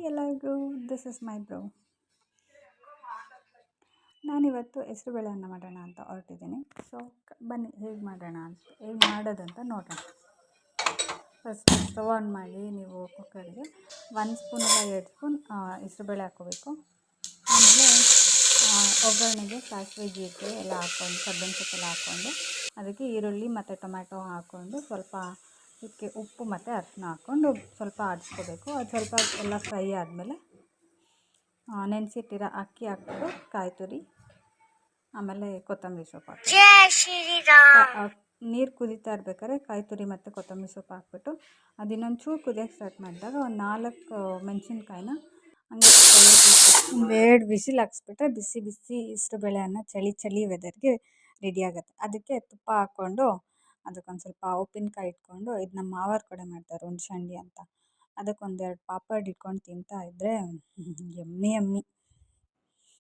ಎಲ್ಲರಿಗೂ this is my bro. ನಾನಿವತ್ತು ಹೆಸರುಬೇಳೆ ಅನ್ನ ಮಾಡೋಣ ಅಂತ ಹೊರಟಿದ್ದೀನಿ. ಸೊ ಬನ್ನಿ ಹೇಗೆ ಮಾಡೋದಂತ ನೋಡೋಣ. ಫಸ್ಟ್ ಸ್ಟವ್ ಆನ್ ಮಾಡಿ ನೀವು ಕುಕ್ಕರ್ಗೆ 1 ಸ್ಪೂನ್ ಇಲ್ಲ 2 ಸ್ಪೂನ್ ಹೆಸರುಬೇಳೆ ಹಾಕ್ಕೋಬೇಕು. ಆಮೇಲೆ ಒಗ್ಗರಣೆಗೆ ಸಾಸಿವೆ ಜೀರಿಗೆ ಎಲ್ಲ ಹಾಕ್ಕೊಂಡು ಕರ್ಬೇವಿನ ಸೊಪ್ಪೆಲ್ಲ ಹಾಕ್ಕೊಂಡು ಅದಕ್ಕೆ ಈರುಳ್ಳಿ ಮತ್ತು ಟೊಮ್ಯಾಟೊ ಹಾಕ್ಕೊಂಡು ಸ್ವಲ್ಪ ಇದಕ್ಕೆ ಉಪ್ಪು ಮತ್ತು ಅರಿಶಿನ ಹಾಕ್ಕೊಂಡು ಸ್ವಲ್ಪ ಆಡಿಸ್ಕೋಬೇಕು. ಅದು ಸ್ವಲ್ಪ ಎಲ್ಲ ಫ್ರೈ ಆದಮೇಲೆ ನೆನೆಸಿಟ್ಟಿರೋ ಅಕ್ಕಿ ಹಾಕ್ಬಿಟ್ಟು ಕಾಯಿ ತುರಿ ಆಮೇಲೆ ಕೊತ್ತಂಬರಿ ಸೊಪ್ಪು ನೀರು ಕುದೀತಾ ಇರ್ಬೇಕಾದ್ರೆ ಕಾಯಿ ತುರಿ ಮತ್ತು ಕೊತ್ತಂಬರಿ ಸೊಪ್ಪು ಹಾಕ್ಬಿಟ್ಟು ಅದು ಇನ್ನೊಂದು ಚೂರು ಕುದಿಯೋಕ್ಕೆ ಸ್ಟಾರ್ಟ್ ಮಾಡಿದಾಗ ಒಂದು 4 ಮೆಣಸಿನ್ಕಾಯಿನ ಹಂಗೆ 2 ವಿಸಿಲ್ ಹಾಕ್ಸ್ಬಿಟ್ರೆ ಬಿಸಿ ಬಿಸಿ ಹೆಸರುಬೇಳೆ ಅನ್ನ ಚಳಿ ವೆದರ್ಗೆ ರೆಡಿ ಆಗುತ್ತೆ. ಅದಕ್ಕೆ ತುಪ್ಪ ಹಾಕ್ಕೊಂಡು ಅದಕ್ಕೊಂದು ಸ್ವಲ್ಪ ಉಪ್ಪಿನಕಾಯಿ ಇಟ್ಕೊಂಡು ಇದು ನಮ್ಮ ಮಾವಾರ ಕಡೆ ಮಾಡ್ತಾರೆ ಹುಣ್ಸೆ ಹಂಡಿ ಅಂತ, ಅದಕ್ಕೊಂದೆರಡು ಪಾಪಡ್ ಇಟ್ಕೊಂಡು ತಿಂತಾ ಇದ್ದರೆ ಯಮ್ಮಿ